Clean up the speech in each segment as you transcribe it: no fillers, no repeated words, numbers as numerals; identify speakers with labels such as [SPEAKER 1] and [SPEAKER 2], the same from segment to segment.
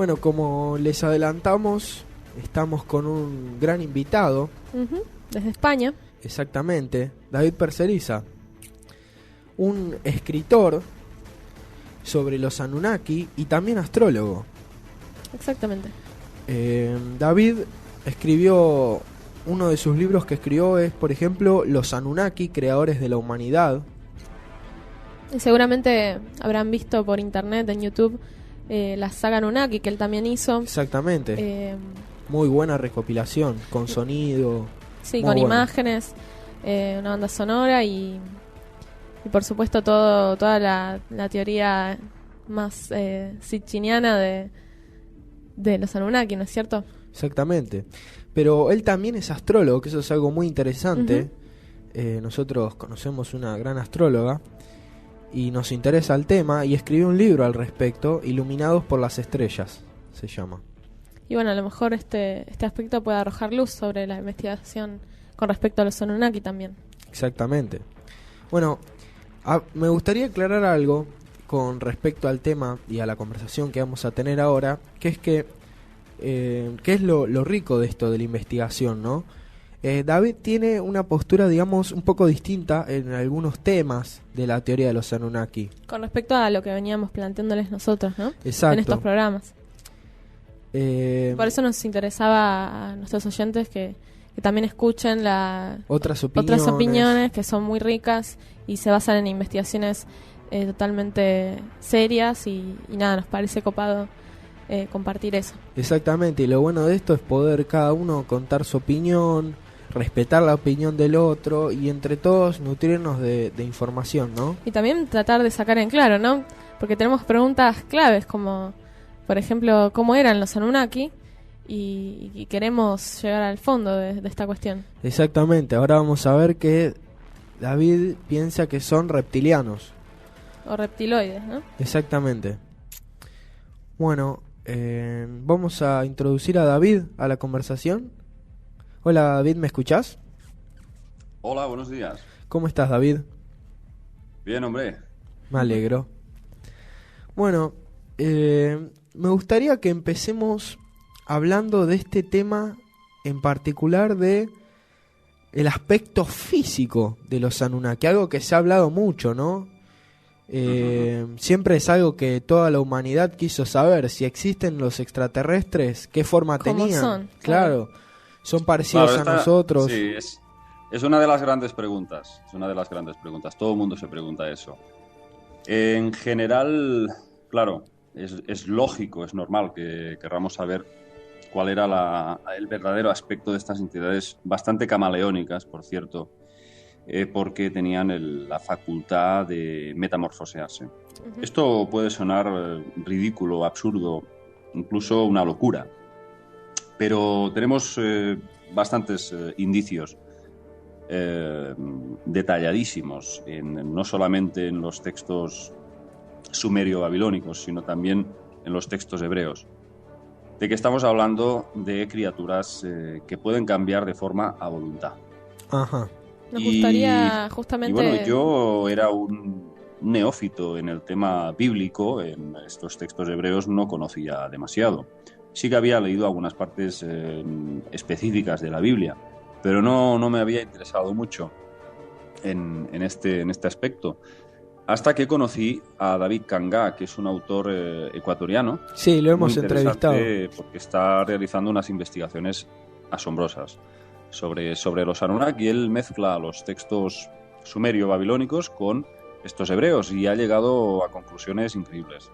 [SPEAKER 1] Bueno, como les adelantamos, estamos con un gran invitado.
[SPEAKER 2] Desde España.
[SPEAKER 1] Exactamente, David Perseriza, un escritor sobre los Anunnaki y también astrólogo.
[SPEAKER 2] Exactamente.
[SPEAKER 1] David escribió, uno de sus libros que escribió es, por ejemplo, Los Anunnaki, creadores de la humanidad.
[SPEAKER 2] Y seguramente habrán visto por internet, en YouTube, la saga Anunnaki que él también hizo.
[SPEAKER 1] Exactamente. Muy buena recopilación, con sonido.
[SPEAKER 2] Sí, con imágenes, una banda sonora y por supuesto toda la teoría más sitchiniana de los Anunnaki, ¿no es cierto?
[SPEAKER 1] Exactamente. Pero él también es astrólogo, que eso es algo muy interesante. Nosotros conocemos una gran astróloga y nos interesa el tema, y escribió un libro al respecto, Iluminados por las Estrellas, se llama. Y
[SPEAKER 2] bueno, a lo mejor este aspecto puede arrojar luz sobre la investigación con respecto a los Anunnaki también. Exactamente.
[SPEAKER 1] Bueno, me gustaría aclarar algo con respecto al tema y a la conversación que vamos a tener ahora, que es que es lo rico de esto de la investigación, ¿no? David tiene una postura, digamos, un poco distinta en algunos temas de la teoría de los Anunnaki.
[SPEAKER 2] Con respecto a lo que veníamos planteándoles nosotros, ¿no?
[SPEAKER 1] Exacto.
[SPEAKER 2] En estos programas. Por eso nos interesaba a nuestros oyentes que también escuchen
[SPEAKER 1] otras
[SPEAKER 2] opiniones que son muy ricas y se basan en investigaciones totalmente serias y nada, nos parece copado compartir eso.
[SPEAKER 1] Exactamente, y lo bueno de esto es poder cada uno contar su opinión, respetar la opinión del otro y entre todos nutrirnos de información, ¿no?
[SPEAKER 2] Y también tratar de sacar en claro, ¿no? Porque tenemos preguntas claves como, por ejemplo, ¿cómo eran los Anunnaki? Y queremos llegar al fondo de esta cuestión.
[SPEAKER 1] Exactamente, ahora vamos a ver que David piensa que son reptilianos.
[SPEAKER 2] O reptiloides, ¿no?
[SPEAKER 1] Exactamente. Bueno, vamos a introducir a David a la conversación. Hola David, ¿me escuchás?
[SPEAKER 3] Hola, buenos días.
[SPEAKER 1] ¿Cómo estás, David?
[SPEAKER 3] Bien, hombre.
[SPEAKER 1] Me alegro. Bueno, me gustaría que empecemos hablando de este tema en particular, de el aspecto físico de los Anunnaki, algo que se ha hablado mucho, ¿no? Siempre es algo que toda la humanidad quiso saber, si existen los extraterrestres, qué forma tenían.
[SPEAKER 2] Son?
[SPEAKER 1] Claro, son parecidos a nosotros.
[SPEAKER 3] Sí, es una de las grandes preguntas. Es una de las grandes preguntas. Todo el mundo se pregunta eso. En general, claro, es lógico, es normal que querramos saber cuál era el verdadero aspecto de estas entidades, bastante camaleónicas, por cierto, porque tenían la facultad de metamorfosearse. Esto puede sonar ridículo, absurdo, incluso una locura, pero tenemos bastantes indicios detalladísimos, no solamente en los textos sumerio-babilónicos, sino también en los textos hebreos, de que estamos hablando de criaturas que pueden cambiar de forma a voluntad.
[SPEAKER 1] Ajá.
[SPEAKER 2] Nos gustaría justamente...
[SPEAKER 3] Y bueno, yo era un neófito en el tema bíblico, en estos textos hebreos no conocía demasiado. Sí que había leído algunas partes específicas de la Biblia, pero no me había interesado mucho en este aspecto. Hasta que conocí a David Kangá, que es un autor ecuatoriano.
[SPEAKER 1] Sí, lo hemos entrevistado.
[SPEAKER 3] Porque está realizando unas investigaciones asombrosas sobre los Anunnaki. Él mezcla los textos sumerio-babilónicos con estos hebreos y ha llegado a conclusiones increíbles.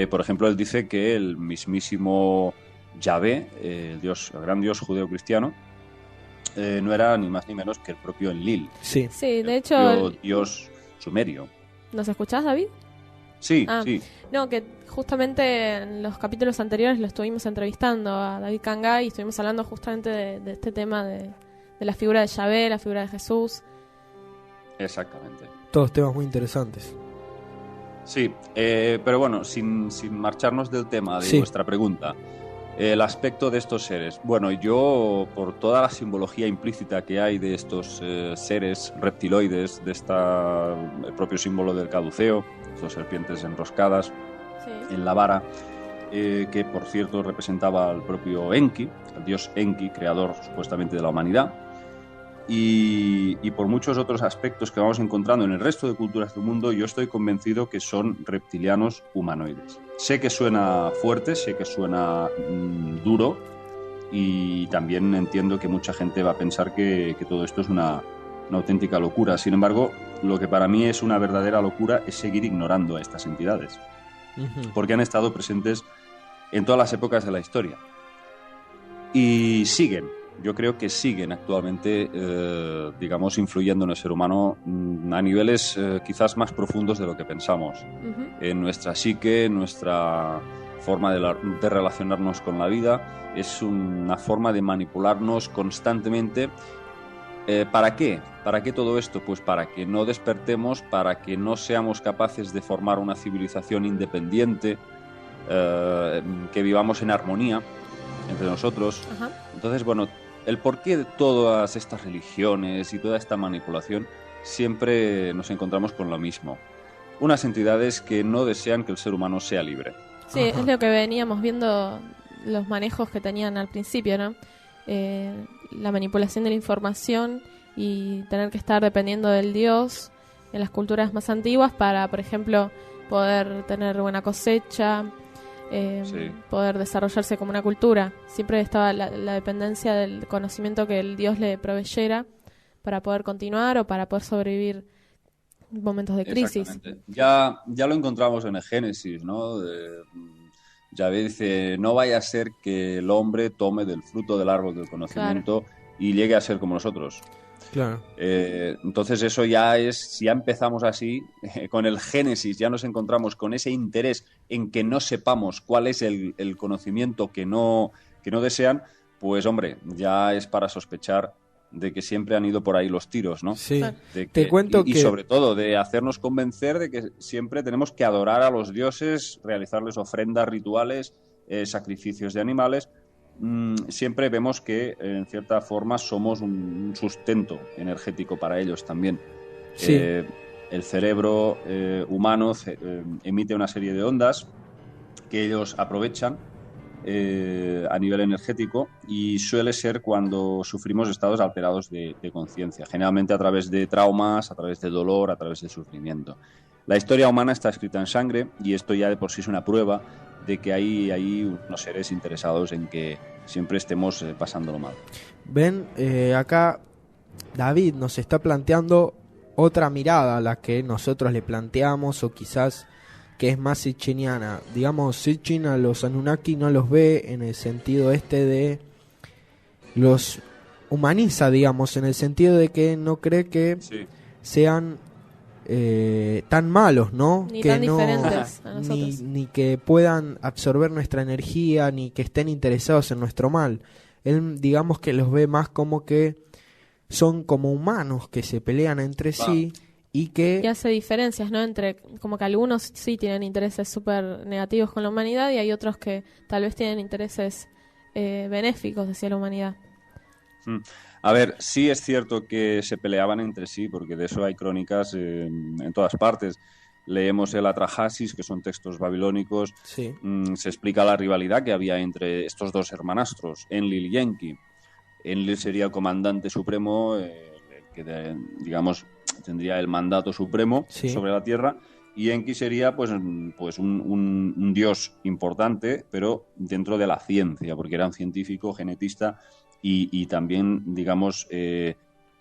[SPEAKER 3] Por ejemplo, él dice que el mismísimo Yahvé, el gran dios judeo-cristiano, no era ni más ni menos que el propio Enlil.
[SPEAKER 1] Sí,
[SPEAKER 2] de hecho...
[SPEAKER 3] El dios sumerio.
[SPEAKER 2] ¿Nos escuchás, David?
[SPEAKER 3] Sí, sí.
[SPEAKER 2] No, que justamente en los capítulos anteriores lo estuvimos entrevistando a David Kangá y estuvimos hablando justamente de este tema de la figura de Yahvé, la figura de Jesús.
[SPEAKER 3] Exactamente.
[SPEAKER 1] Todos temas muy interesantes.
[SPEAKER 3] Sí, pero bueno, sin marcharnos del tema de vuestra pregunta, el aspecto de estos seres. Bueno, yo, por toda la simbología implícita que hay de estos seres reptiloides, el propio símbolo del caduceo, estas serpientes enroscadas en la vara, que por cierto representaba al propio Enki, el dios Enki, creador supuestamente de la humanidad, y por muchos otros aspectos que vamos encontrando en el resto de culturas del mundo, yo estoy convencido que son reptilianos humanoides. Sé que suena fuerte, sé que suena duro, y también entiendo que mucha gente va a pensar que todo esto es una auténtica locura. Sin embargo, lo que para mí es una verdadera locura es seguir ignorando a estas entidades, porque han estado presentes en todas las épocas de la historia y siguen. Yo creo que siguen actualmente, digamos, influyendo en el ser humano a niveles quizás más profundos de lo que pensamos. En nuestra psique, en nuestra forma de relacionarnos con la vida. Es una forma de manipularnos constantemente. ¿Para qué? ¿Para qué todo esto? Pues para que no despertemos, para que no seamos capaces de formar una civilización independiente, que vivamos en armonía entre nosotros. Ajá. Entonces, bueno, el porqué de todas estas religiones y toda esta manipulación, siempre nos encontramos con lo mismo. Unas entidades que no desean que el ser humano sea libre.
[SPEAKER 2] Sí, ajá, es lo que veníamos viendo, los manejos que tenían al principio, ¿no? La manipulación de la información y tener que estar dependiendo del dios en las culturas más antiguas para, por ejemplo, poder tener buena cosecha, sí, poder desarrollarse como una cultura. Siempre estaba la dependencia del conocimiento que el dios le proveyera para poder continuar o para poder sobrevivir momentos de crisis.
[SPEAKER 3] Ya lo encontramos en el Génesis, ¿no? Yahvé dice, no vaya a ser que el hombre tome del fruto del árbol del conocimiento, claro, y llegue a ser como nosotros.
[SPEAKER 1] Claro.
[SPEAKER 3] Entonces eso ya es, si ya empezamos así, con el Génesis ya nos encontramos con ese interés en que no sepamos cuál es el conocimiento que no desean, pues hombre, ya es para sospechar de que siempre han ido por ahí los tiros, ¿no?
[SPEAKER 1] Sí, te cuento
[SPEAKER 3] y sobre todo de hacernos convencer de que siempre tenemos que adorar a los dioses, realizarles ofrendas rituales, sacrificios de animales. Siempre vemos que en cierta forma somos un sustento energético para ellos también.
[SPEAKER 1] Sí.
[SPEAKER 3] El cerebro humano emite una serie de ondas que ellos aprovechan a nivel energético, y suele ser cuando sufrimos estados alterados de conciencia, generalmente a través de traumas, a través de dolor, a través de sufrimiento. La historia humana está escrita en sangre, y esto ya de por sí es una prueba de que hay unos seres interesados en que siempre estemos pasándolo mal.
[SPEAKER 1] Ven, acá David nos está planteando otra mirada a la que nosotros le planteamos, o quizás que es más sitchiniana. Digamos, Sitchin a los Anunnaki no los ve en el sentido de los humaniza, digamos, en el sentido de que no cree que sí sean tan malos, ¿no?
[SPEAKER 2] Ni
[SPEAKER 1] que
[SPEAKER 2] tan
[SPEAKER 1] no,
[SPEAKER 2] diferentes a nosotros.
[SPEAKER 1] Ni que puedan absorber nuestra energía, ni que estén interesados en nuestro mal. Él, digamos, que los ve más como que son como humanos que se pelean entre sí. Y
[SPEAKER 2] hace diferencias, ¿no? Entre, como que algunos sí tienen intereses súper negativos con la humanidad, y hay otros que tal vez tienen intereses benéficos hacia la humanidad.
[SPEAKER 3] A ver, sí es cierto que se peleaban entre sí, porque de eso hay crónicas en todas partes. Leemos el Atrahasis, que son textos babilónicos.
[SPEAKER 1] Sí.
[SPEAKER 3] Se explica la rivalidad que había entre estos dos hermanastros, Enlil y Enki. Enlil sería el comandante supremo, que digamos tendría el mandato supremo, sí, sobre la Tierra, y Enki sería pues un dios importante, pero dentro de la ciencia, porque era un científico, genetista, y también, digamos,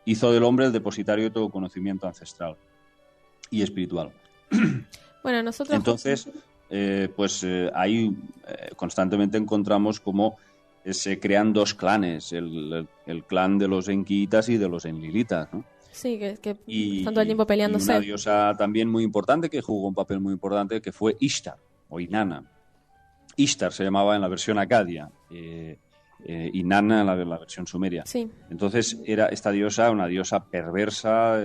[SPEAKER 3] hizo del hombre el depositario de todo conocimiento ancestral y espiritual.
[SPEAKER 2] Bueno, nosotros...
[SPEAKER 3] Entonces, ahí constantemente encontramos cómo se crean dos clanes, el clan de los enkiitas y de los enlilitas, ¿no?
[SPEAKER 2] Sí, que están todo el tiempo peleándose.
[SPEAKER 3] Y una diosa también muy importante, que jugó un papel muy importante, que fue Ishtar, o Inanna. Ishtar se llamaba en la versión acadia, Inanna en la versión sumeria.
[SPEAKER 2] Sí.
[SPEAKER 3] Entonces era esta diosa una diosa perversa,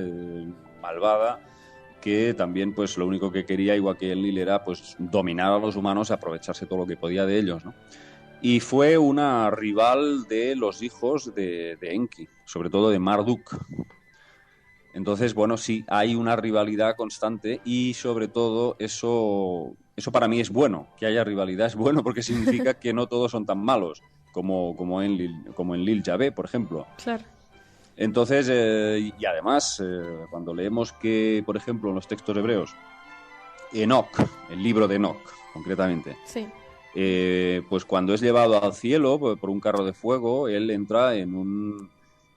[SPEAKER 3] malvada, que también pues lo único que quería, igual que Enlil, era pues dominar a los humanos y aprovecharse todo lo que podía de ellos, ¿no? Y fue una rival de los hijos de Enki, sobre todo de Marduk. Entonces, bueno, sí, hay una rivalidad constante, y sobre todo eso Eso para mí es bueno, que haya rivalidad es bueno porque significa que no todos son tan malos como en Lil Yahvé, por ejemplo.
[SPEAKER 2] Claro.
[SPEAKER 3] Entonces, y además, cuando leemos que, por ejemplo, en los textos hebreos, Enoc, el libro de Enoc, concretamente,
[SPEAKER 2] Sí.
[SPEAKER 3] pues cuando es llevado al cielo por un carro de fuego, él entra en un...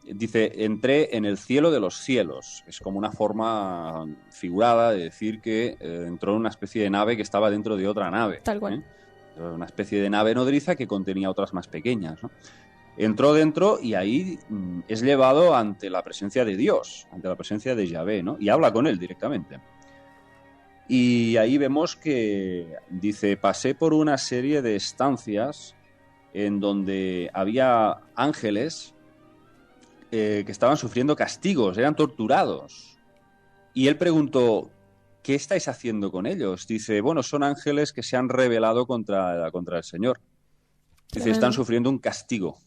[SPEAKER 3] Dice, entré en el cielo de los cielos. Es como una forma figurada de decir que entró en una especie de nave que estaba dentro de otra nave.
[SPEAKER 2] Tal cual.
[SPEAKER 3] Una especie de nave nodriza que contenía otras más pequeñas, ¿no? Entró dentro y ahí es llevado ante la presencia de Dios, ante la presencia de Yahvé, ¿no? Y habla con él directamente. Y ahí vemos que, dice, pasé por una serie de estancias en donde había ángeles que estaban sufriendo castigos, eran torturados. Y él preguntó, ¿qué estáis haciendo con ellos? Dice, bueno, son ángeles que se han rebelado contra el Señor. Dice, están sufriendo un castigo.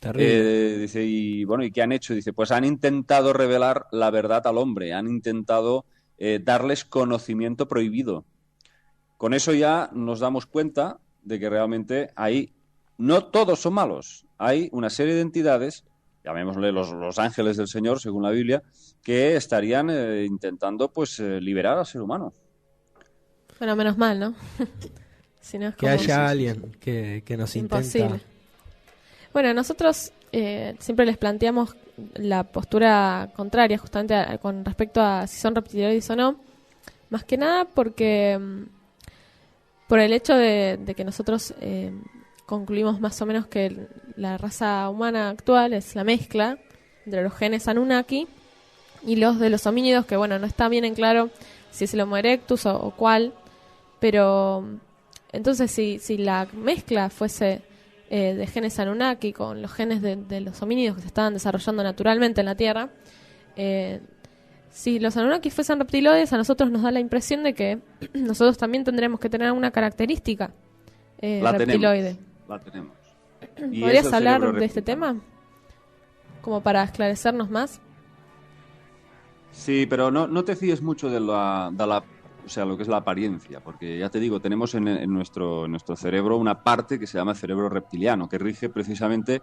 [SPEAKER 3] Dice, y bueno, ¿y qué han hecho? Dice, pues han intentado revelar la verdad al hombre, han intentado darles conocimiento prohibido. Con eso ya nos damos cuenta de que realmente ahí no todos son malos. Hay una serie de entidades, llamémosle los ángeles del Señor, según la Biblia, que estarían intentando pues liberar al ser humano.
[SPEAKER 2] Bueno, menos mal, ¿no? Si no es
[SPEAKER 1] que
[SPEAKER 2] como...
[SPEAKER 1] haya alguien que nos
[SPEAKER 2] Imposible.
[SPEAKER 1] intenta.
[SPEAKER 2] Bueno, nosotros siempre les planteamos la postura contraria justamente con respecto a si son reptiloides o no. Más que nada porque por el hecho de que nosotros concluimos más o menos que la raza humana actual es la mezcla entre los genes Anunnaki y los de los homínidos, que bueno, no está bien en claro si es el Homo erectus o cuál, pero entonces si la mezcla fuese de genes Anunnaki con los genes de los homínidos que se estaban desarrollando naturalmente en la Tierra, si los Anunnaki fuesen reptiloides, a nosotros nos da la impresión de que nosotros también tendremos que tener alguna característica reptiloide.
[SPEAKER 3] La tenemos.
[SPEAKER 2] ¿Podrías hablar de este tema? Como para esclarecernos más.
[SPEAKER 3] Sí, pero no te fíes mucho de la o sea, lo que es la apariencia, porque ya te digo, tenemos en nuestro cerebro una parte que se llama cerebro reptiliano, que rige precisamente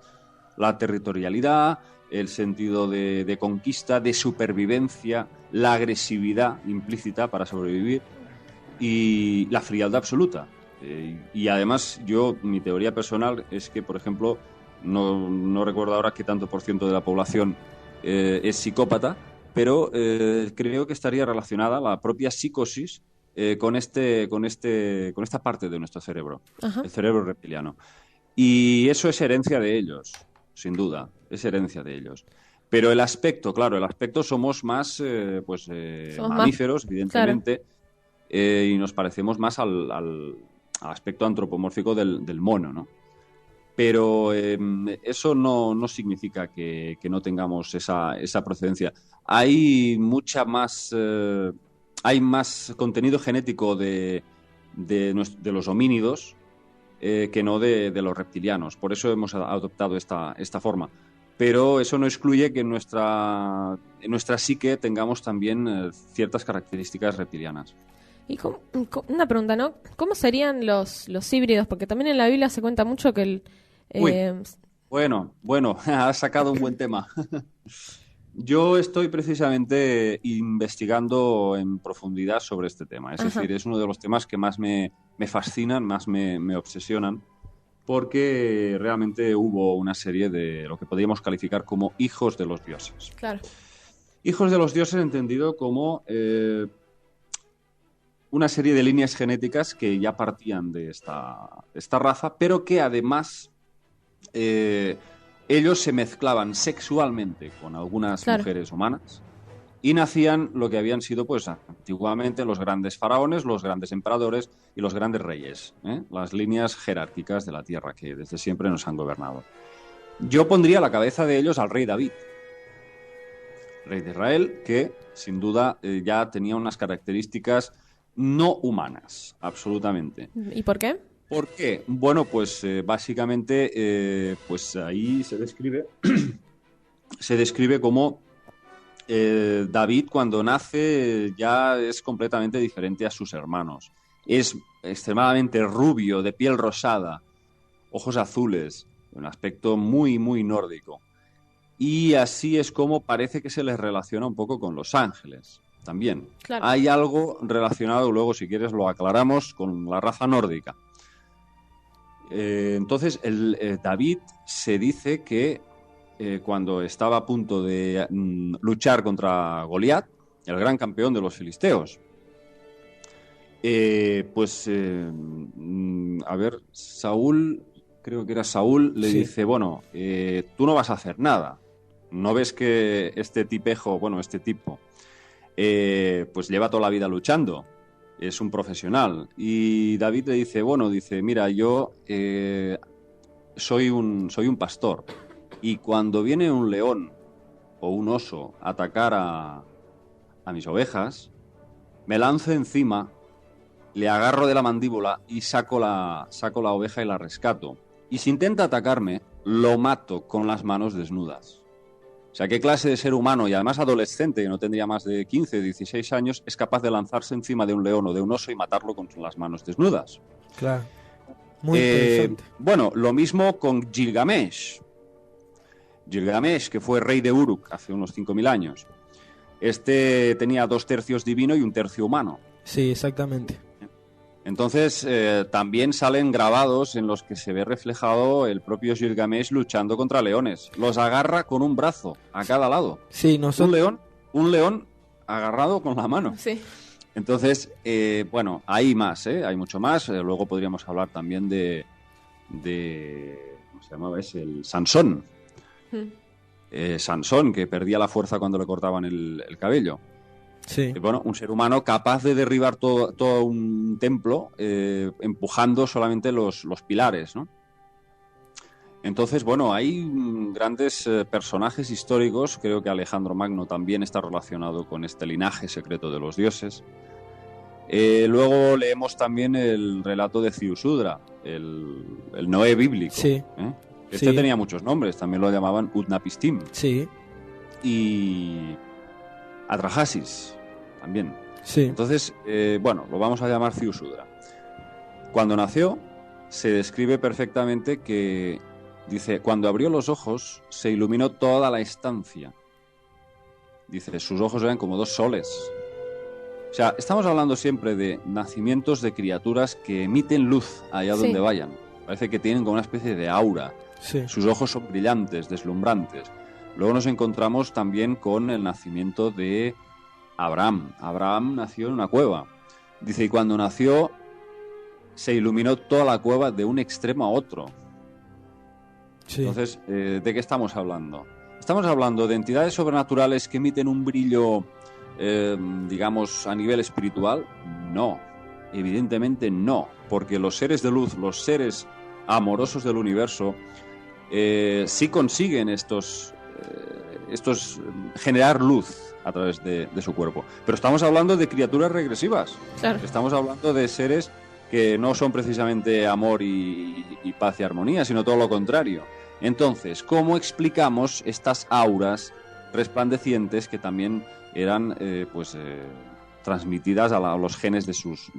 [SPEAKER 3] la territorialidad, el sentido de conquista, de supervivencia, la agresividad implícita para sobrevivir y la frialdad absoluta. Y además, mi teoría personal es que, por ejemplo, no recuerdo ahora qué tanto por ciento de la población es psicópata, pero creo que estaría relacionada la propia psicosis con esta parte de nuestro cerebro,
[SPEAKER 2] Ajá.
[SPEAKER 3] el cerebro reptiliano. Y eso es herencia de ellos, sin duda, es herencia de ellos. Pero el aspecto somos más mamíferos, evidentemente, claro. Y nos parecemos más al aspecto antropomórfico del mono, ¿no? Pero eso no significa que no tengamos esa procedencia. Hay mucha más... hay más contenido genético de los homínidos que no de los reptilianos. Por eso hemos adoptado esta forma. Pero eso no excluye que en nuestra psique tengamos también ciertas características reptilianas.
[SPEAKER 2] Y una pregunta, ¿no? ¿Cómo serían los híbridos? Porque también en la Biblia se cuenta mucho que
[SPEAKER 3] Bueno, has sacado un buen tema. Yo estoy precisamente investigando en profundidad sobre este tema. Es decir, es uno de los temas que más me fascinan, más me obsesionan, porque realmente hubo una serie de lo que podríamos calificar como hijos de los dioses.
[SPEAKER 2] Claro.
[SPEAKER 3] Hijos de los dioses entendido como una serie de líneas genéticas que ya partían de esta raza, pero que además ellos se mezclaban sexualmente con algunas mujeres humanas y nacían lo que habían sido pues antiguamente los grandes faraones, los grandes emperadores y los grandes reyes, las líneas jerárquicas de la tierra que desde siempre nos han gobernado. Yo pondría a la cabeza de ellos al rey David, rey de Israel, que sin duda ya tenía unas características no humanas, absolutamente.
[SPEAKER 2] ¿Y por qué?
[SPEAKER 3] ¿Por qué? Bueno, pues básicamente pues ahí se describe como David cuando nace ya es completamente diferente a sus hermanos. Es extremadamente rubio, de piel rosada, ojos azules, un aspecto muy, muy nórdico. Y así es como parece que se les relaciona un poco con los ángeles también.
[SPEAKER 2] Claro.
[SPEAKER 3] Hay algo relacionado, luego si quieres lo aclaramos, con la raza nórdica. Entonces, David se dice que cuando estaba a punto de luchar contra Goliat, el gran campeón de los filisteos, a ver, Saúl, creo que era Saúl, le dice, bueno, tú no vas a hacer nada. ¿No ves que este tipejo, bueno, este tipo, pues lleva toda la vida luchando? Es un profesional. Y David le dice, bueno, dice, mira, yo soy un pastor. Y cuando viene un león o un oso a atacar a mis ovejas, me lanzo encima, le agarro de la mandíbula y saco la oveja y la rescato. Y si intenta atacarme, lo mato con las manos desnudas. O sea, ¿qué clase de ser humano, y además adolescente, que no tendría más de 15 o 16 años, es capaz de lanzarse encima de un león o de un oso y matarlo con las manos desnudas?
[SPEAKER 1] Claro. Muy interesante.
[SPEAKER 3] Bueno, lo mismo con Gilgamesh. Gilgamesh, que fue rey de Uruk hace unos 5.000 años. Este tenía 2 tercios divino y 1 tercio humano.
[SPEAKER 1] Sí, exactamente.
[SPEAKER 3] Entonces, también salen grabados en los que se ve reflejado el propio Gilgamesh luchando contra leones. Los agarra con un brazo a cada lado.
[SPEAKER 1] Sí,
[SPEAKER 3] Un león agarrado con la mano.
[SPEAKER 2] Sí.
[SPEAKER 3] Entonces, bueno, hay más, hay mucho más. Luego podríamos hablar también de ¿cómo se llamaba? Es el Sansón. Sansón, que perdía la fuerza cuando le cortaban el cabello.
[SPEAKER 1] Sí.
[SPEAKER 3] Bueno, un ser humano capaz de derribar todo un templo empujando solamente los pilares, ¿no? Entonces, bueno, hay grandes personajes históricos. Creo que Alejandro Magno también está relacionado con este linaje secreto de los dioses. Luego leemos también el relato de Ziusudra, el Noé bíblico.
[SPEAKER 1] Sí.
[SPEAKER 3] Este tenía muchos nombres, también lo llamaban Utnapishtim.
[SPEAKER 1] Sí.
[SPEAKER 3] Y Atrahasis también.
[SPEAKER 1] Sí.
[SPEAKER 3] Entonces, bueno, lo vamos a llamar Ziusudra. Cuando nació, se describe perfectamente que, dice, cuando abrió los ojos, se iluminó toda la estancia. Dice, sus ojos eran como 2 soles. O sea, estamos hablando siempre de nacimientos de criaturas que emiten luz allá donde vayan. Parece que tienen como una especie de aura.
[SPEAKER 1] Sí.
[SPEAKER 3] Sus ojos son brillantes, deslumbrantes. Luego nos encontramos también con el nacimiento de Abraham. Abraham nació en una cueva. Dice, y cuando nació se iluminó toda la cueva de un extremo a otro.
[SPEAKER 1] Sí.
[SPEAKER 3] Entonces, ¿de qué estamos hablando? Estamos hablando de entidades sobrenaturales que emiten un brillo, digamos, a nivel espiritual. No, evidentemente no, porque los seres de luz, los seres amorosos del universo, sí consiguen estos generar luz a través de su cuerpo. Pero estamos hablando de criaturas regresivas.
[SPEAKER 2] Claro.
[SPEAKER 3] Estamos hablando de seres que no son precisamente amor y paz y armonía, sino todo lo contrario. Entonces, ¿cómo explicamos estas auras resplandecientes que también eran transmitidas a los genes de sus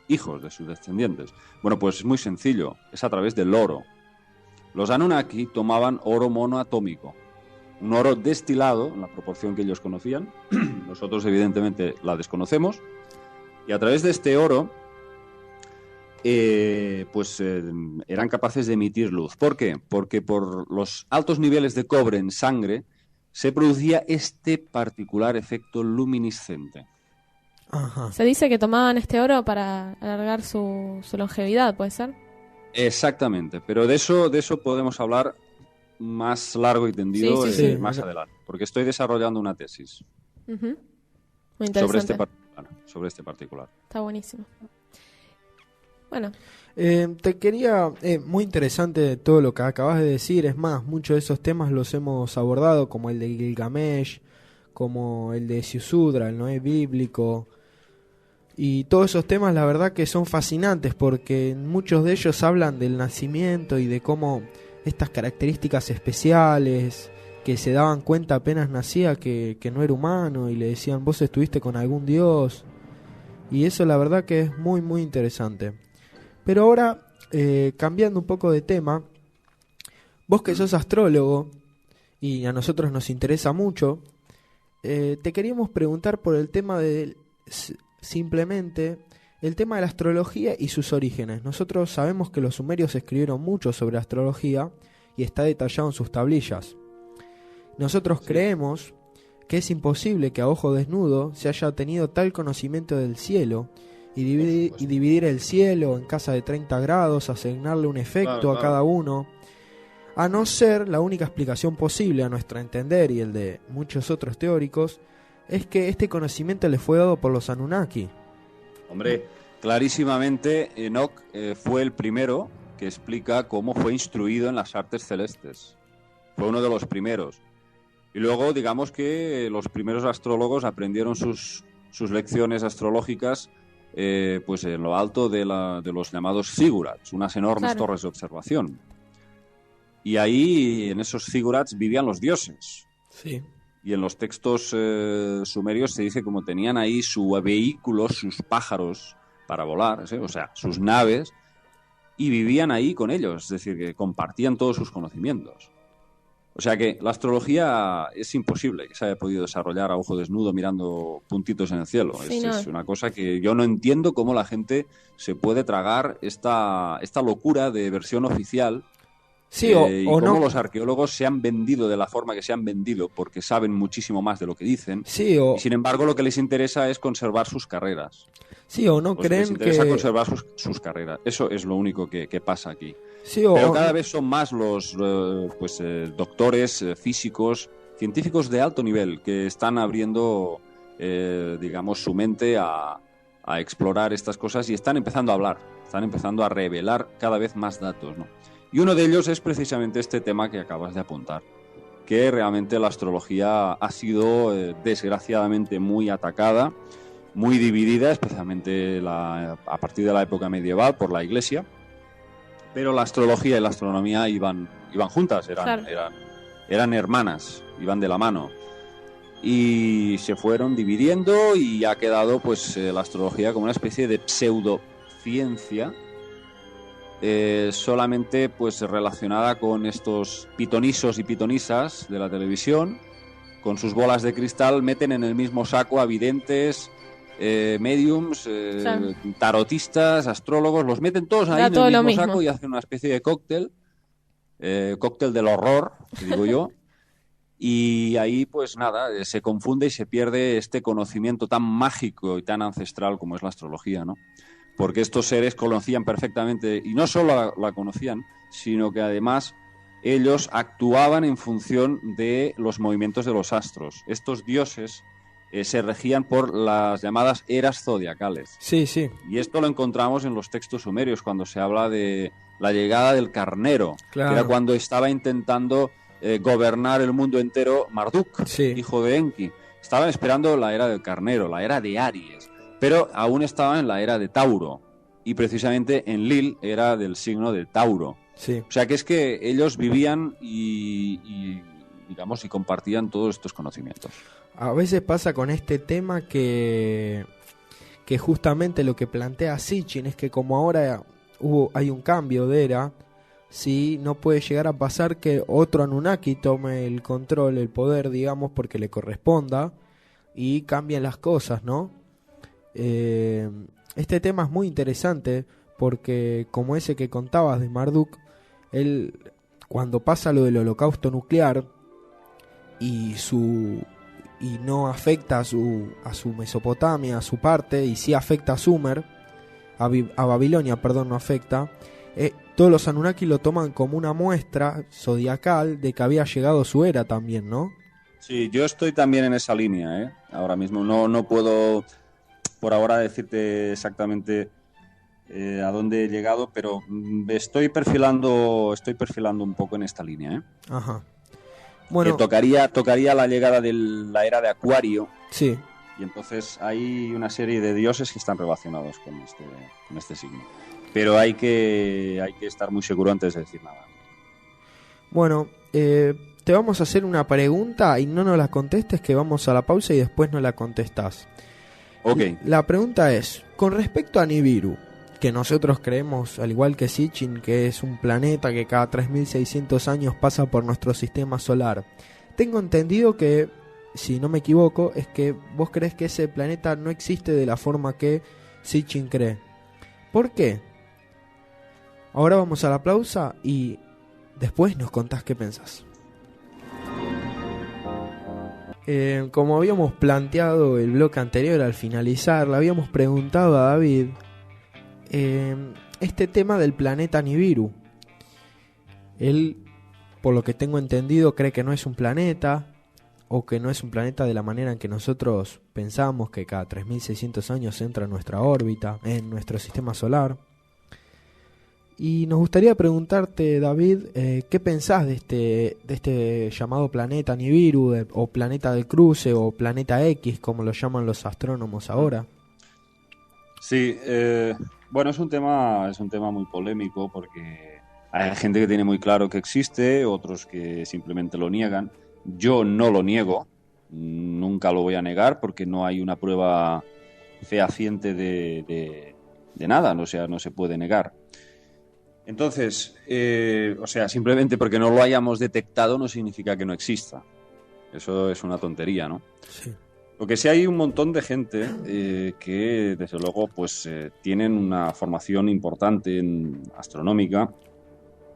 [SPEAKER 3] hijos, de sus descendientes? Bueno, pues es muy sencillo, es a través del oro. Los Anunnaki tomaban oro monoatómico, un oro destilado en la proporción que ellos conocían. Nosotros evidentemente la desconocemos, y a través de este oro eran capaces de emitir luz. ¿Por qué? Porque por los altos niveles de cobre en sangre se producía este particular efecto luminiscente.
[SPEAKER 1] Ajá.
[SPEAKER 2] Se dice que tomaban este oro para alargar su longevidad, ¿puede ser?
[SPEAKER 3] Exactamente, pero de eso podemos hablar más largo y tendido
[SPEAKER 2] Sí.
[SPEAKER 3] más adelante, porque estoy desarrollando una tesis
[SPEAKER 2] Muy interesante.
[SPEAKER 3] sobre este particular.
[SPEAKER 2] Está buenísimo. Bueno,
[SPEAKER 1] Te quería, muy interesante todo lo que acabas de decir. Es más, muchos de esos temas los hemos abordado, como el de Gilgamesh, como el de Ziusudra, el Noé bíblico. Y todos esos temas, la verdad que son fascinantes, porque muchos de ellos hablan del nacimiento y de cómo estas características especiales que se daban cuenta apenas nacía que no era humano y le decían, vos estuviste con algún dios. Y eso la verdad que es muy muy interesante. Pero ahora, cambiando un poco de tema, vos que sos astrólogo y a nosotros nos interesa mucho, te queríamos preguntar por el tema de simplemente el tema de la astrología y sus orígenes. Nosotros sabemos que los sumerios escribieron mucho sobre astrología y está detallado en sus tablillas. Nosotros creemos que es imposible que a ojo desnudo se haya tenido tal conocimiento del cielo y dividir el cielo en casa de 30 grados, asignarle un efecto a cada uno, a no ser la única explicación posible a nuestro entender y el de muchos otros teóricos, es que este conocimiento le fue dado por los Anunnaki.
[SPEAKER 3] Hombre, clarísimamente Enoch fue el primero que explica cómo fue instruido en las artes celestes. Fue uno de los primeros. Y luego, digamos que los primeros astrólogos aprendieron sus lecciones astrológicas pues en lo alto de los llamados zigurats, unas enormes torres de observación. Y ahí, en esos zigurats, vivían los dioses.
[SPEAKER 1] Sí.
[SPEAKER 3] Y en los textos sumerios se dice como tenían ahí su vehículo, sus pájaros para volar, ¿sí? O sea, sus naves, y vivían ahí con ellos, es decir, que compartían todos sus conocimientos. O sea que la astrología es imposible que se haya podido desarrollar a ojo desnudo mirando puntitos en el cielo. Sí, es una cosa que yo no entiendo cómo la gente se puede tragar esta locura de versión oficial.
[SPEAKER 1] Sí,
[SPEAKER 3] y
[SPEAKER 1] o
[SPEAKER 3] cómo
[SPEAKER 1] no.
[SPEAKER 3] Los arqueólogos se han vendido de la forma que se han vendido porque saben muchísimo más de lo que dicen.
[SPEAKER 1] Sí,
[SPEAKER 3] y sin embargo lo que les interesa es conservar sus carreras.
[SPEAKER 1] Sí, o no creen
[SPEAKER 3] les interesa conservar sus carreras. Eso es lo único que pasa aquí.
[SPEAKER 1] Sí,
[SPEAKER 3] pero cada vez son más los doctores, físicos, científicos de alto nivel que están abriendo, digamos, su mente a explorar estas cosas y están empezando a hablar, están empezando a revelar cada vez más datos, ¿no? Y uno de ellos es precisamente este tema que acabas de apuntar, que realmente la astrología ha sido desgraciadamente muy atacada, muy dividida, especialmente a partir de la época medieval por la Iglesia. Pero la astrología y la astronomía iban juntas, eran hermanas, iban de la mano. Y se fueron dividiendo y ha quedado pues la astrología como una especie de pseudociencia, solamente pues relacionada con estos pitonisos y pitonisas de la televisión, con sus bolas de cristal, meten en el mismo saco a videntes, mediums, tarotistas, astrólogos, los meten todos ahí en el mismo saco y hacen una especie de cóctel del horror, que digo yo, y ahí pues nada, se confunde y se pierde este conocimiento tan mágico y tan ancestral como es la astrología, ¿no? Porque estos seres conocían perfectamente, y no solo la conocían, sino que además ellos actuaban en función de los movimientos de los astros. Estos dioses se regían por las llamadas eras zodiacales.
[SPEAKER 1] Sí, sí.
[SPEAKER 3] Y esto lo encontramos en los textos sumerios, cuando se habla de la llegada del carnero,
[SPEAKER 1] claro,
[SPEAKER 3] que era cuando estaba intentando gobernar el mundo entero Marduk,
[SPEAKER 1] sí,
[SPEAKER 3] hijo de Enki. Estaban esperando la era del carnero, la era de Aries, pero aún estaban en la era de Tauro. Y precisamente Enlil era del signo de Tauro.
[SPEAKER 1] Sí.
[SPEAKER 3] O sea que es que ellos vivían y compartían todos estos conocimientos.
[SPEAKER 1] A veces pasa con este tema que justamente lo que plantea Sitchin es que como ahora hay un cambio de era, sí, no puede llegar a pasar que otro Anunnaki tome el control, el poder, digamos, porque le corresponda y cambien las cosas, ¿no? Este tema es muy interesante porque como ese que contabas de Marduk, él cuando pasa lo del holocausto nuclear y no afecta a su Mesopotamia, a su parte, y sí afecta a Sumer, a Babilonia, perdón, no afecta, todos los Anunnaki lo toman como una muestra zodiacal de que había llegado su era también, ¿no?
[SPEAKER 3] Sí, yo estoy también en esa línea, ahora mismo no puedo por ahora decirte exactamente a dónde he llegado, pero estoy perfilando un poco en esta línea,
[SPEAKER 1] Ajá. Bueno,
[SPEAKER 3] tocaría la llegada de la era de Acuario.
[SPEAKER 1] Sí.
[SPEAKER 3] Y entonces hay una serie de dioses que están relacionados con este signo. Pero hay que estar muy seguro antes de decir nada.
[SPEAKER 1] Bueno, te vamos a hacer una pregunta y no nos la contestes, que vamos a la pausa y después no la contestás.
[SPEAKER 3] Ok.
[SPEAKER 1] La pregunta es, con respecto a Nibiru, que nosotros creemos, al igual que Sitchin, que es un planeta que cada 3600 años pasa por nuestro sistema solar, tengo entendido que, si no me equivoco, es que vos crees que ese planeta no existe de la forma que Sitchin cree. ¿Por qué? Ahora vamos a la pausa y después nos contás qué pensás. Como habíamos planteado el bloque anterior, al finalizar, le habíamos preguntado a David este tema del planeta Nibiru. Él, por lo que tengo entendido, cree que no es un planeta, o que no es un planeta de la manera en que nosotros pensamos, que cada 3600 años entra en nuestra órbita, en nuestro sistema solar. Y nos gustaría preguntarte, David, ¿qué pensás de este llamado planeta Nibiru, o planeta del cruce, o planeta X, como lo llaman los astrónomos ahora?
[SPEAKER 3] Sí, bueno, es un tema muy polémico porque hay gente que tiene muy claro que existe, otros que simplemente lo niegan. Yo no lo niego, nunca lo voy a negar porque no hay una prueba fehaciente de nada, o sea, no se puede negar. Entonces, o sea, simplemente porque no lo hayamos detectado no significa que no exista. Eso es una tontería, ¿no?
[SPEAKER 1] Sí.
[SPEAKER 3] Lo que sí, hay un montón de gente que, desde luego, pues tienen una formación importante en astronómica,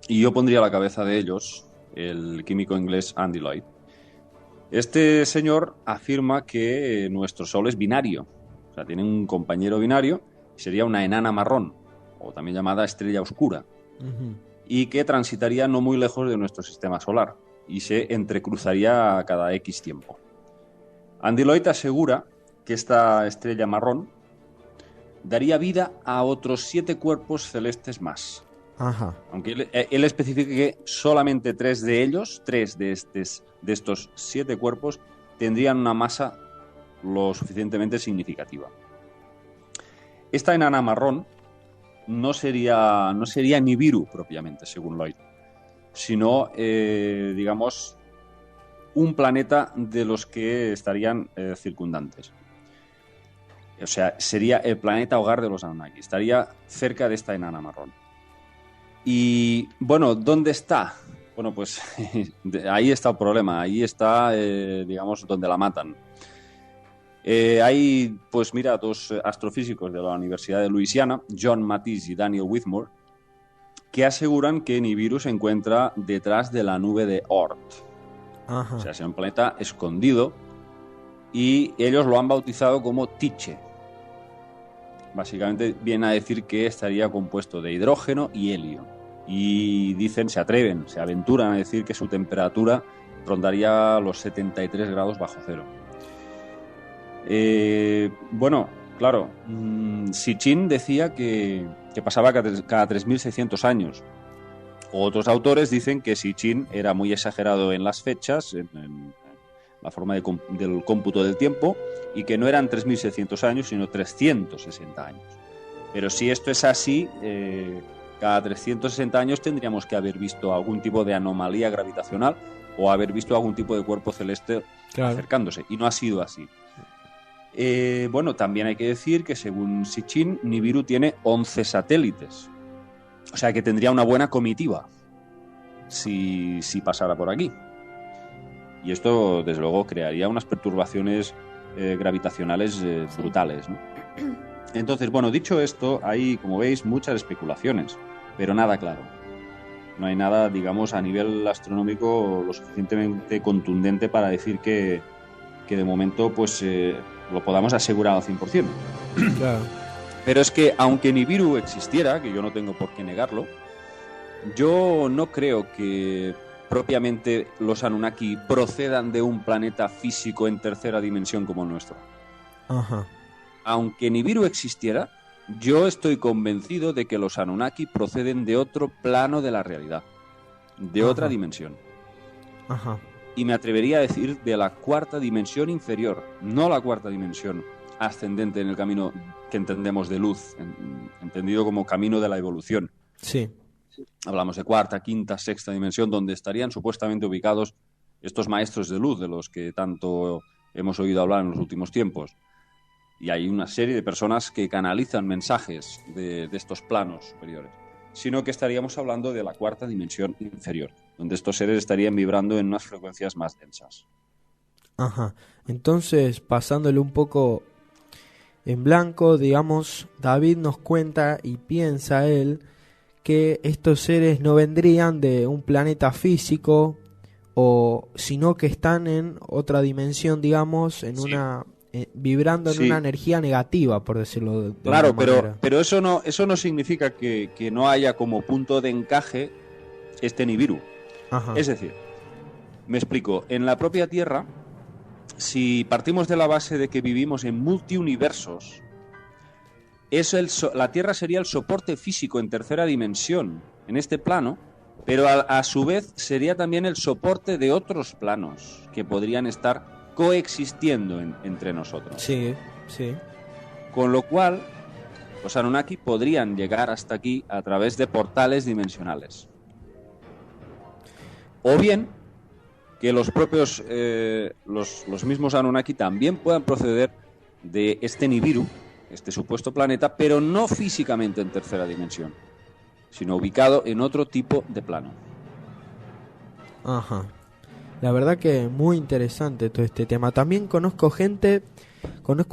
[SPEAKER 3] y yo pondría a la cabeza de ellos el químico inglés Andy Lloyd. Este señor afirma que nuestro Sol es binario, o sea, tiene un compañero binario, sería una enana marrón, o también llamada estrella oscura, y que transitaría no muy lejos de nuestro sistema solar y se entrecruzaría cada X tiempo. Andy Lloyd asegura que esta estrella marrón daría vida a otros 7 cuerpos celestes más.
[SPEAKER 1] Ajá.
[SPEAKER 3] Aunque él especifica que solamente 3 de ellos, 3 de estos 7 cuerpos, tendrían una masa lo suficientemente significativa. Esta enana marrón no sería Nibiru propiamente, según Lloyd, sino, digamos, un planeta de los que estarían circundantes. O sea, sería el planeta hogar de los Anunnaki, estaría cerca de esta enana marrón. Y, bueno, ¿dónde está? Bueno, pues ahí está el problema, ahí está, digamos, donde la matan. Hay, pues mira, 2 astrofísicos de la Universidad de Luisiana, John Matisse y Daniel Whitmore, que aseguran que Nibiru se encuentra detrás de la nube de Oort.
[SPEAKER 1] Ajá.
[SPEAKER 3] O sea, es un planeta escondido, y ellos lo han bautizado como Tyche. Básicamente viene a decir que estaría compuesto de hidrógeno y helio. Y dicen, se aventuran a decir que su temperatura rondaría los 73 grados bajo cero. Bueno, claro, Sitchin decía que pasaba cada 3.600 años. Otros autores dicen que Sitchin era muy exagerado en las fechas, en la forma del cómputo del tiempo, y que no eran 3.600 años, sino 360 años. Pero si esto es así, cada 360 años tendríamos que haber visto algún tipo de anomalía gravitacional o haber visto algún tipo de cuerpo celeste acercándose, y no ha sido así. Bueno, también hay que decir que según Sitchin, Nibiru tiene 11 satélites, o sea que tendría una buena comitiva si pasara por aquí. Y esto, desde luego, crearía unas perturbaciones gravitacionales brutales, ¿no? Entonces, bueno, dicho esto, hay, como veis, muchas especulaciones, pero nada claro. No hay nada, digamos, a nivel astronómico lo suficientemente contundente para decir que de momento, pues, lo podamos asegurar al 100%.
[SPEAKER 1] Claro.
[SPEAKER 3] Pero es que, aunque Nibiru existiera, que yo no tengo por qué negarlo, yo no creo que propiamente los Anunnaki procedan de un planeta físico en tercera dimensión como el nuestro.
[SPEAKER 1] Ajá.
[SPEAKER 3] Aunque Nibiru existiera, yo estoy convencido de que los Anunnaki proceden de otro plano de la realidad, de otra dimensión.
[SPEAKER 1] Ajá.
[SPEAKER 3] Y me atrevería a decir de la 4ª dimensión inferior, no la 4ª dimensión ascendente en el camino que entendemos de luz, entendido como camino de la evolución.
[SPEAKER 1] Sí.
[SPEAKER 3] Hablamos de 4ª, 5ª, 6ª dimensión, donde estarían supuestamente ubicados estos maestros de luz de los que tanto hemos oído hablar en los últimos tiempos. Y hay una serie de personas que canalizan mensajes de estos planos superiores, sino que estaríamos hablando de la cuarta dimensión inferior, donde estos seres estarían vibrando en unas frecuencias más densas.
[SPEAKER 1] Ajá. Entonces, pasándole un poco en blanco, digamos, David nos cuenta y piensa él que estos seres no vendrían de un planeta físico, o sino que están en otra dimensión, digamos, en una vibrando en una energía negativa, por decirlo de
[SPEAKER 3] claro,
[SPEAKER 1] alguna manera.
[SPEAKER 3] pero eso no significa que no haya como punto de encaje este Nibiru.
[SPEAKER 1] Ajá.
[SPEAKER 3] Es decir, me explico, en la propia Tierra, si partimos de la base de que vivimos en multiuniversos, la Tierra sería el soporte físico en tercera dimensión, en este plano, pero a su vez sería también el soporte de otros planos que podrían estar coexistiendo entre nosotros.
[SPEAKER 1] Sí, sí.
[SPEAKER 3] Con lo cual, los Anunnaki podrían llegar hasta aquí a través de portales dimensionales. O bien que los propios, los mismos Anunnaki también puedan proceder de este Nibiru, este supuesto planeta, pero no físicamente en tercera dimensión, sino ubicado en otro tipo de plano.
[SPEAKER 1] Ajá. La verdad que muy interesante todo este tema. También conozco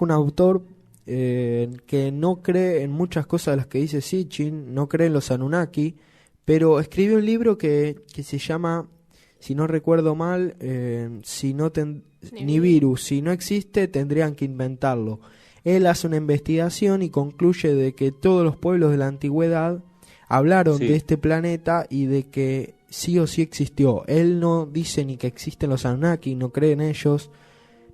[SPEAKER 1] un autor que no cree en muchas cosas de las que dice Sitchin, no cree en los Anunnaki, pero escribió un libro que se llama, si no recuerdo mal, Nibiru, si no existe tendrían que inventarlo. Él hace una investigación y concluye de que todos los pueblos de la antigüedad hablaron de este planeta y de que sí o sí existió. Él no dice ni que existen los Anunnaki, no cree en ellos,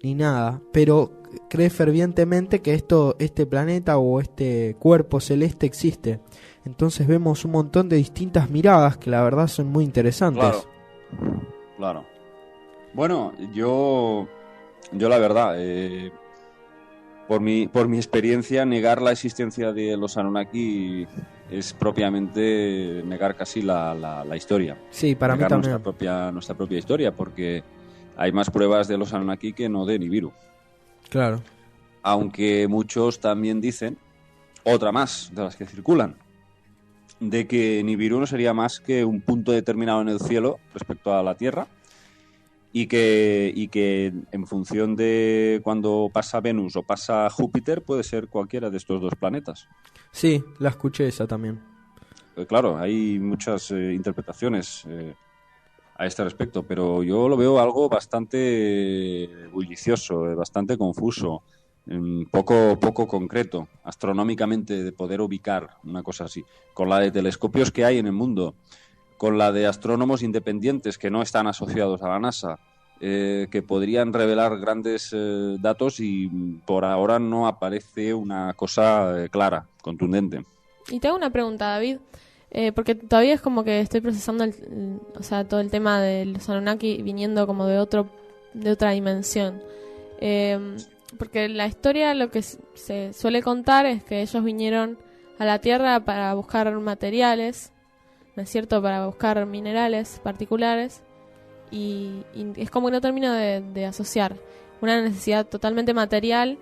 [SPEAKER 1] ni nada, pero cree fervientemente que este planeta o este cuerpo celeste existe. Entonces vemos un montón de distintas miradas que la verdad son muy interesantes.
[SPEAKER 3] Claro. Bueno, yo la verdad, por mi experiencia, negar la existencia de los Anunnaki es propiamente negar casi la historia.
[SPEAKER 1] Sí, para
[SPEAKER 3] negar
[SPEAKER 1] mí también.
[SPEAKER 3] Nuestra propia historia, porque hay más pruebas de los Anunnaki que no de Nibiru.
[SPEAKER 1] Claro.
[SPEAKER 3] Aunque muchos también dicen, otra más de las que circulan, de que Nibiru no sería más que un punto determinado en el cielo respecto a la Tierra, y que en función de cuando pasa Venus o pasa Júpiter puede ser cualquiera de estos dos planetas.
[SPEAKER 1] Sí, la escuché esa también.
[SPEAKER 3] Claro, hay muchas interpretaciones a este respecto, pero yo lo veo algo bastante bullicioso, bastante confuso, poco concreto, astronómicamente, de poder ubicar una cosa así. Con la de telescopios que hay en el mundo, con la de astrónomos independientes que no están asociados a la NASA, que podrían revelar grandes datos, y por ahora no aparece una cosa clara, contundente.
[SPEAKER 2] Y te hago una pregunta, David, porque todavía es como que estoy procesando todo el tema de los Anunnaki viniendo como de otra dimensión. Porque la historia, lo que se suele contar es que ellos vinieron a la Tierra para buscar materiales, ¿no es cierto?, para buscar minerales particulares, y es como que no termino de asociar una necesidad totalmente material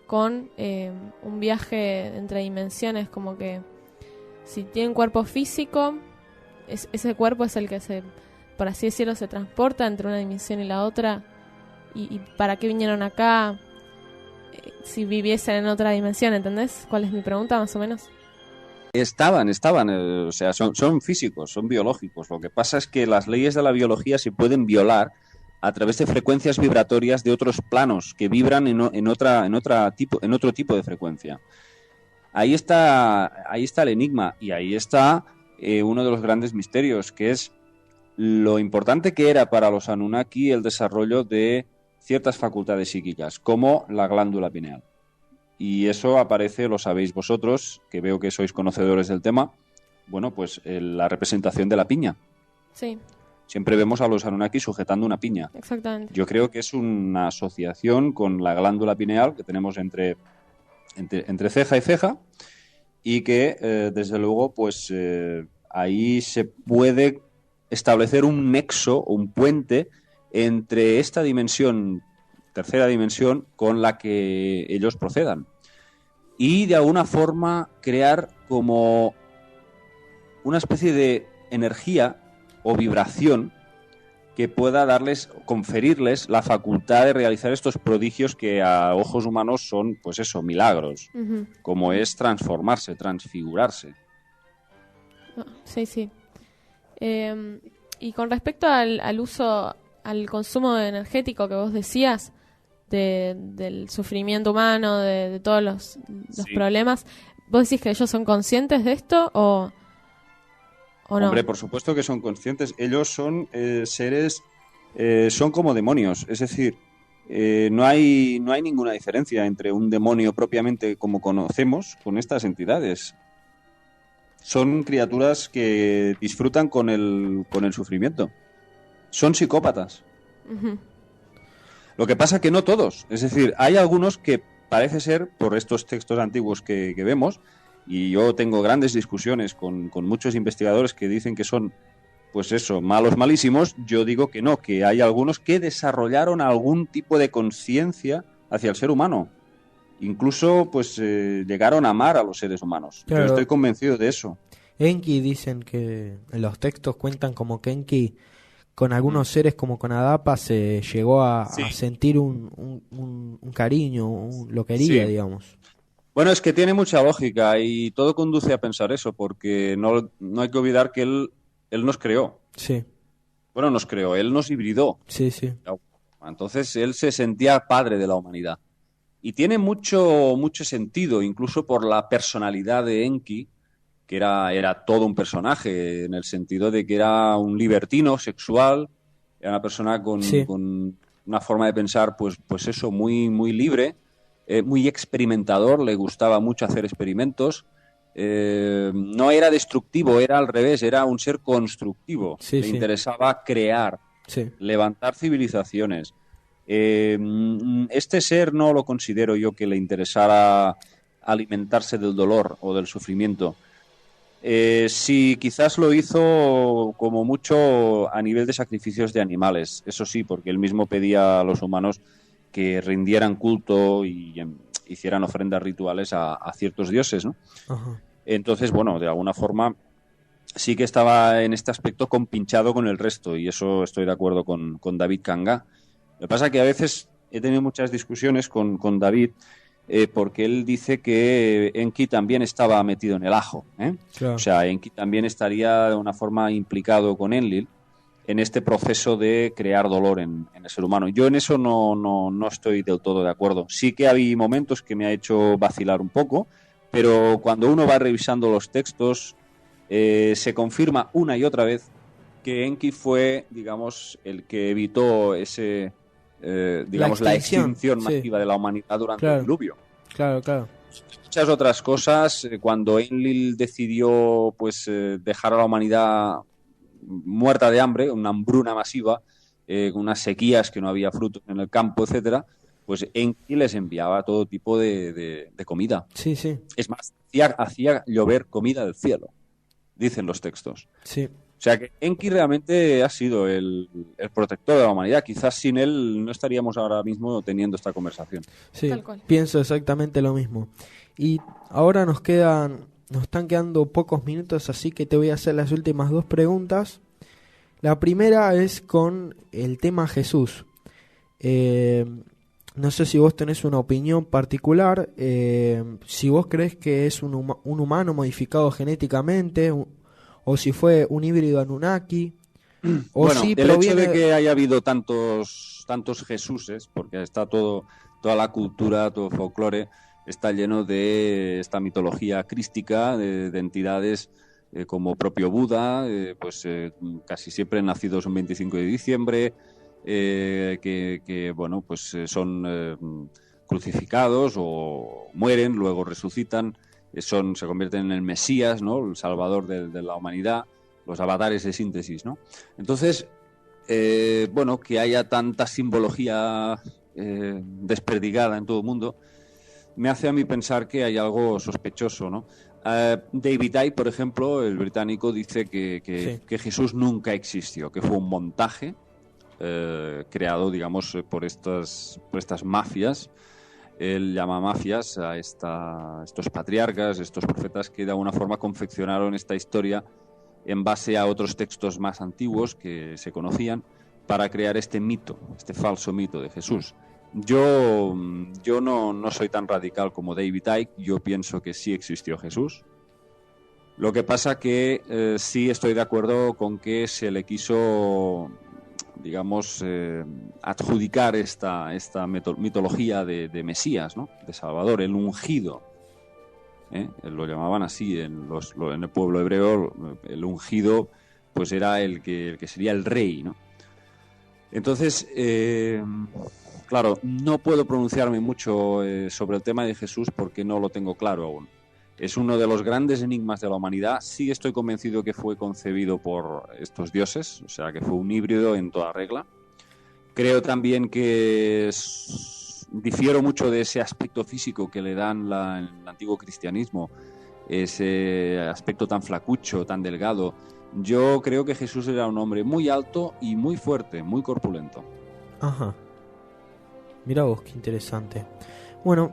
[SPEAKER 2] con un viaje entre dimensiones, como que si tienen cuerpo físico, ese cuerpo es el que por así decirlo, se transporta entre una dimensión y la otra, y ¿para qué vinieron acá si viviesen en otra dimensión? ¿Entendés cuál es mi pregunta, más o menos?
[SPEAKER 3] Estaban, o sea, son físicos, son biológicos. Lo que pasa es que las leyes de la biología se pueden violar a través de frecuencias vibratorias de otros planos que vibran en otro tipo de frecuencia. Ahí está el enigma, y ahí está uno de los grandes misterios, que es lo importante que era para los Anunnaki el desarrollo de ciertas facultades psíquicas, como la glándula pineal. Y eso aparece, lo sabéis vosotros, que veo que sois conocedores del tema, bueno, pues la representación de la piña.
[SPEAKER 2] Sí.
[SPEAKER 3] Siempre vemos a los Anunnaki sujetando una piña.
[SPEAKER 2] Exactamente.
[SPEAKER 3] Yo creo que es una asociación con la glándula pineal que tenemos entre ceja y ceja, y que, desde luego, pues ahí se puede establecer un nexo, un puente entre esta dimensión, tercera dimensión, con la que ellos procedan. Y de alguna forma crear como una especie de energía o vibración que pueda conferirles la facultad de realizar estos prodigios que a ojos humanos son, pues eso, milagros, como es transformarse, transfigurarse.
[SPEAKER 2] Sí, sí. Y con respecto al uso, al consumo energético que vos decías, del sufrimiento humano, de todos los problemas, ¿vos decís que ellos son conscientes de esto o no?
[SPEAKER 3] Hombre, por supuesto que son conscientes. Ellos son seres, son como demonios. Es decir, no hay ninguna diferencia entre un demonio propiamente como conocemos con estas entidades. Son criaturas que disfrutan con el sufrimiento. Son psicópatas.
[SPEAKER 2] Uh-huh.
[SPEAKER 3] Lo que pasa que no todos. Es decir, hay algunos que parece ser, por estos textos antiguos que vemos, y yo tengo grandes discusiones con muchos investigadores que dicen que son, pues eso, malos malísimos. Yo digo que no, que hay algunos que desarrollaron algún tipo de conciencia hacia el ser humano. Incluso, pues, llegaron a amar a los seres humanos.
[SPEAKER 1] Claro.
[SPEAKER 3] Yo estoy convencido de eso.
[SPEAKER 1] Enki dicen que en los textos cuentan como que Enki con algunos seres como con Adapa se llegó a sentir un cariño, lo quería, digamos.
[SPEAKER 3] Bueno, es que tiene mucha lógica y todo conduce a pensar eso, porque no hay que olvidar que él nos creó.
[SPEAKER 1] Sí.
[SPEAKER 3] Bueno, nos creó, él nos hibridó.
[SPEAKER 1] Sí, sí.
[SPEAKER 3] Entonces él se sentía padre de la humanidad. Y tiene mucho sentido, incluso por la personalidad de Enki, que era todo un personaje, en el sentido de que era un libertino sexual, era una persona con una forma de pensar, pues eso, muy, muy libre, muy experimentador, le gustaba mucho hacer experimentos. No era destructivo, era al revés, era un ser constructivo. Le interesaba crear, levantar civilizaciones. Este ser no lo considero yo que le interesara alimentarse del dolor o del sufrimiento. Sí, quizás lo hizo como mucho a nivel de sacrificios de animales, eso sí, porque él mismo pedía a los humanos que rindieran culto y hicieran ofrendas rituales a ciertos dioses, ¿no?
[SPEAKER 1] Ajá.
[SPEAKER 3] Entonces, bueno, de alguna forma sí que estaba en este aspecto compinchado con el resto, y eso estoy de acuerdo con David Kanga. Lo que pasa es que a veces he tenido muchas discusiones con David, porque él dice que Enki también estaba metido en el ajo, ¿eh?
[SPEAKER 1] Claro.
[SPEAKER 3] O sea, Enki también estaría de una forma implicado con Enlil en este proceso de crear dolor en el ser humano. Yo en eso no estoy del todo de acuerdo. Sí que hay momentos que me ha hecho vacilar un poco, pero cuando uno va revisando los textos, se confirma una y otra vez que Enki fue, digamos, el que evitó ese, la extinción masiva de la humanidad durante el diluvio.
[SPEAKER 1] Claro.
[SPEAKER 3] Muchas otras cosas, cuando Enlil decidió pues dejar a la humanidad muerta de hambre, una hambruna masiva, unas sequías que no había frutos en el campo, etcétera, pues Enki les enviaba todo tipo de comida.
[SPEAKER 1] Sí.
[SPEAKER 3] Es más, hacía llover comida del cielo, dicen los textos.
[SPEAKER 1] Sí.
[SPEAKER 3] O sea que Enki realmente ha sido el protector de la humanidad. Quizás sin él no estaríamos ahora mismo teniendo esta conversación.
[SPEAKER 1] Sí,
[SPEAKER 2] tal cual.
[SPEAKER 1] Pienso exactamente lo mismo. Y ahora nos están quedando pocos minutos, así que te voy a hacer las últimas dos preguntas. La primera es con el tema Jesús. No sé si vos tenés una opinión particular, si vos crees que es un humano modificado genéticamente, o si fue un híbrido Anunnaki, o
[SPEAKER 3] bueno,
[SPEAKER 1] si
[SPEAKER 3] el hecho de que haya habido tantos Jesuses, porque está toda la cultura, todo el folclore, está lleno de esta mitología crística, de entidades como propio Buda, casi siempre nacidos un 25 de diciembre, que bueno, pues son crucificados o mueren, luego resucitan, se convierten en el Mesías, ¿no? El Salvador de la humanidad, los avatares de síntesis, ¿no? Entonces, bueno, que haya tanta simbología desperdigada en todo el mundo, me hace a mí pensar que hay algo sospechoso, ¿no? David Icke, por ejemplo, el británico, dice que Jesús nunca existió, que fue un montaje creado, digamos, por estas mafias. Él llama mafias a estos patriarcas, estos profetas que de alguna forma confeccionaron esta historia en base a otros textos más antiguos que se conocían para crear este mito, este falso mito de Jesús. Yo no soy tan radical como David Icke, yo pienso que sí existió Jesús. Lo que pasa que sí estoy de acuerdo con que se le quiso, digamos, adjudicar esta mitología de Mesías, ¿no? De Salvador, el ungido. Lo llamaban así en el pueblo hebreo, el ungido pues era el que sería el rey, ¿no? Entonces, claro, no puedo pronunciarme mucho sobre el tema de Jesús porque no lo tengo claro aún. Es uno de los grandes enigmas de la humanidad. Sí estoy convencido que fue concebido por estos dioses, o sea, que fue un híbrido en toda regla. Creo también que difiero mucho de ese aspecto físico que le dan el antiguo cristianismo, ese aspecto tan flacucho, tan delgado. Yo creo que Jesús era un hombre muy alto y muy fuerte, muy corpulento.
[SPEAKER 1] Ajá. Mira vos, qué interesante. Bueno,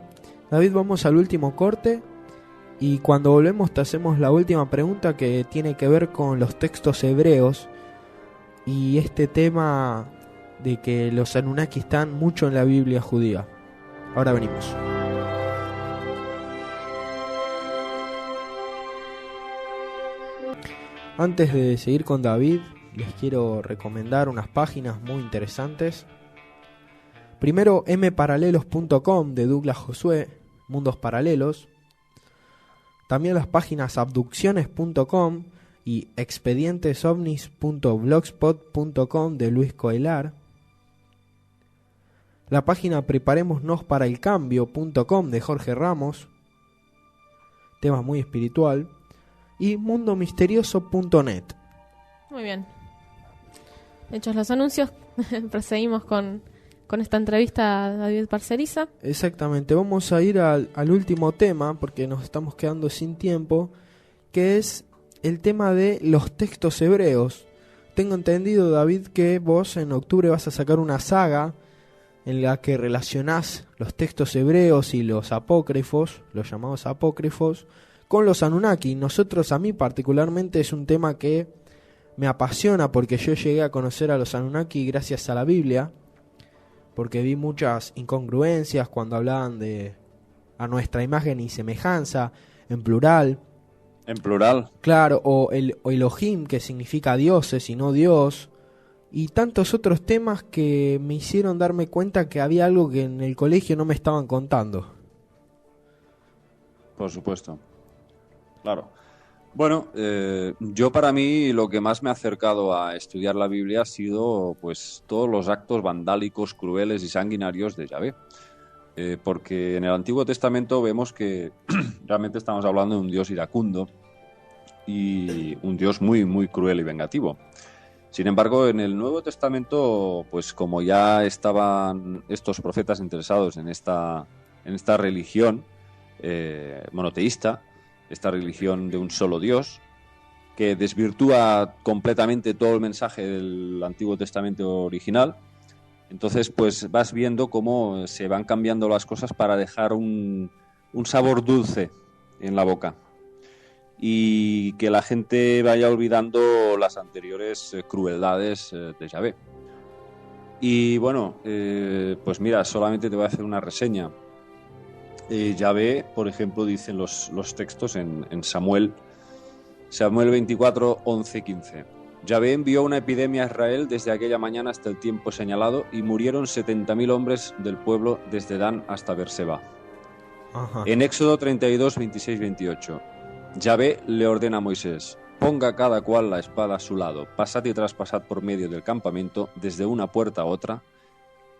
[SPEAKER 1] David, vamos al último corte y cuando volvemos te hacemos la última pregunta que tiene que ver con los textos hebreos y este tema de que los Anunnaki están mucho en la Biblia judía. Ahora venimos. Antes de seguir con David, les quiero recomendar unas páginas muy interesantes. Primero, mparalelos.com de Douglas Josué, Mundos Paralelos. También las páginas abducciones.com y expedientesovnis.blogspot.com de Luis Coelar. La página preparémonosparaalcambio.com de Jorge Ramos, tema muy espiritual. Y mundomisterioso.net.
[SPEAKER 2] Muy bien. Hechos los anuncios, proseguimos con esta entrevista a David Parceriza.
[SPEAKER 1] Exactamente, vamos a ir al último tema porque nos estamos quedando sin tiempo, que es el tema de los textos hebreos. Tengo entendido, David, que vos en octubre vas a sacar una saga en la que relacionás los textos hebreos y los apócrifos, los llamados apócrifos, con los Anunnaki. A mí particularmente es un tema que me apasiona porque yo llegué a conocer a los Anunnaki gracias a la Biblia, porque vi muchas incongruencias cuando hablaban de a nuestra imagen y semejanza, en plural.
[SPEAKER 3] En plural.
[SPEAKER 1] Claro, o Elohim, que significa dioses y no Dios, y tantos otros temas que me hicieron darme cuenta que había algo que en el colegio no me estaban contando.
[SPEAKER 3] Por supuesto. Claro. Bueno, yo para mí lo que más me ha acercado a estudiar la Biblia ha sido pues todos los actos vandálicos, crueles y sanguinarios de Yahvé. Porque en el Antiguo Testamento vemos que realmente estamos hablando de un Dios iracundo y un Dios muy, muy cruel y vengativo. Sin embargo, en el Nuevo Testamento, pues como ya estaban estos profetas interesados en esta religión monoteísta, esta religión de un solo Dios, que desvirtúa completamente todo el mensaje del Antiguo Testamento original. Entonces, pues vas viendo cómo se van cambiando las cosas para dejar un sabor dulce en la boca y que la gente vaya olvidando las anteriores crueldades de Yahvé. Y bueno, pues mira, solamente te voy a hacer una reseña. Yahvé, por ejemplo, dicen los textos en Samuel 24, 11, 15. Yahvé envió una epidemia a Israel desde aquella mañana hasta el tiempo señalado y murieron 70.000 hombres del pueblo desde Dan hasta Beerseba.
[SPEAKER 1] Ajá.
[SPEAKER 3] En Éxodo 32, 26, 28. Yahvé le ordena a Moisés: ponga cada cual la espada a su lado, pasad y traspasad por medio del campamento desde una puerta a otra,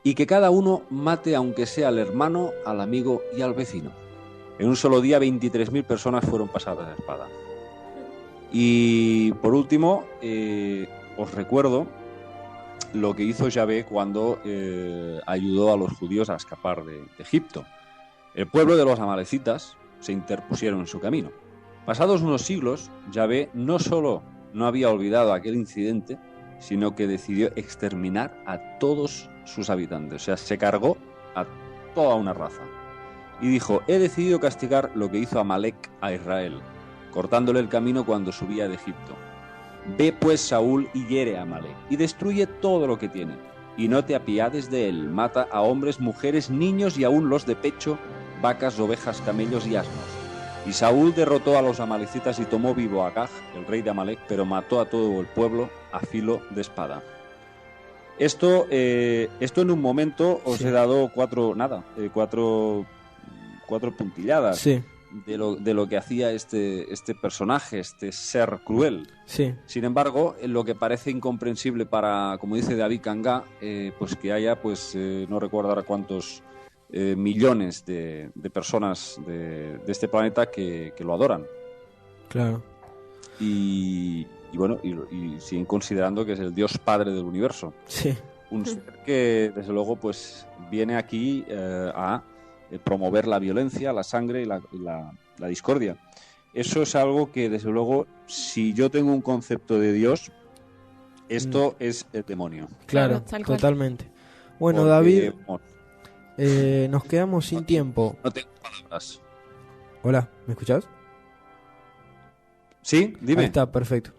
[SPEAKER 3] y que cada uno mate aunque sea al hermano, al amigo y al vecino. En un solo día 23.000 personas fueron pasadas a espada. Y por último, os recuerdo lo que hizo Yahvé cuando ayudó a los judíos a escapar de Egipto. El pueblo de los amalecitas se interpusieron en su camino. Pasados unos siglos, Yahvé no solo no había olvidado aquel incidente, sino que decidió exterminar a todos sus habitantes. O sea, se cargó a toda una raza. Y dijo: he decidido castigar lo que hizo Amalek a Israel, cortándole el camino cuando subía de Egipto. Ve pues, Saúl, y hiere a Amalek, y destruye todo lo que tiene, y no te apiades de él. Mata a hombres, mujeres, niños y aún los de pecho, vacas, ovejas, camellos y asnos. Y Saúl derrotó a los amalecitas y tomó vivo a Agag, el rey de Amalek, pero mató a todo el pueblo a filo de espada. Esto en un momento os he dado cuatro puntilladas.
[SPEAKER 1] Sí.
[SPEAKER 3] De lo que hacía este personaje, este ser cruel.
[SPEAKER 1] Sí.
[SPEAKER 3] Sin embargo, lo que parece incomprensible para, como dice David Cangá, pues que haya, no recuerdo ahora cuántos millones de personas de este planeta que lo adoran.
[SPEAKER 1] Claro.
[SPEAKER 3] Y bueno, y siguen considerando que es el Dios Padre del universo.
[SPEAKER 1] Sí.
[SPEAKER 3] Un ser que, desde luego, pues viene aquí a promover la violencia, la sangre y la discordia. Eso es algo que, desde luego, si yo tengo un concepto de Dios, esto es el demonio.
[SPEAKER 1] Claro,
[SPEAKER 2] Tal cual.
[SPEAKER 1] totalmente. Bueno,
[SPEAKER 3] Porque,
[SPEAKER 1] David,
[SPEAKER 3] bueno,
[SPEAKER 1] nos quedamos sin tiempo.
[SPEAKER 3] no tengo palabras.
[SPEAKER 1] Hola, ¿me escuchás?
[SPEAKER 3] ¿Sí? Dime.
[SPEAKER 1] Ahí está, perfecto.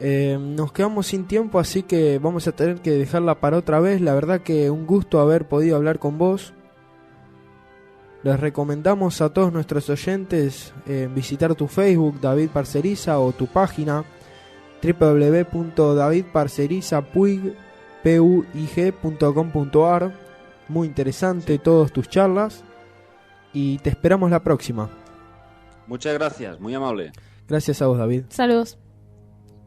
[SPEAKER 1] Nos quedamos sin tiempo, así que vamos a tener que dejarla para otra vez. La verdad que un gusto haber podido hablar con vos. Les recomendamos a todos nuestros oyentes visitar tu Facebook, David Parceriza, o tu página www.davidparceriza.puig.com.ar. Muy interesante todas tus charlas y te esperamos la próxima.
[SPEAKER 3] Muchas gracias, muy amable.
[SPEAKER 1] Gracias a vos, David.
[SPEAKER 2] Saludos.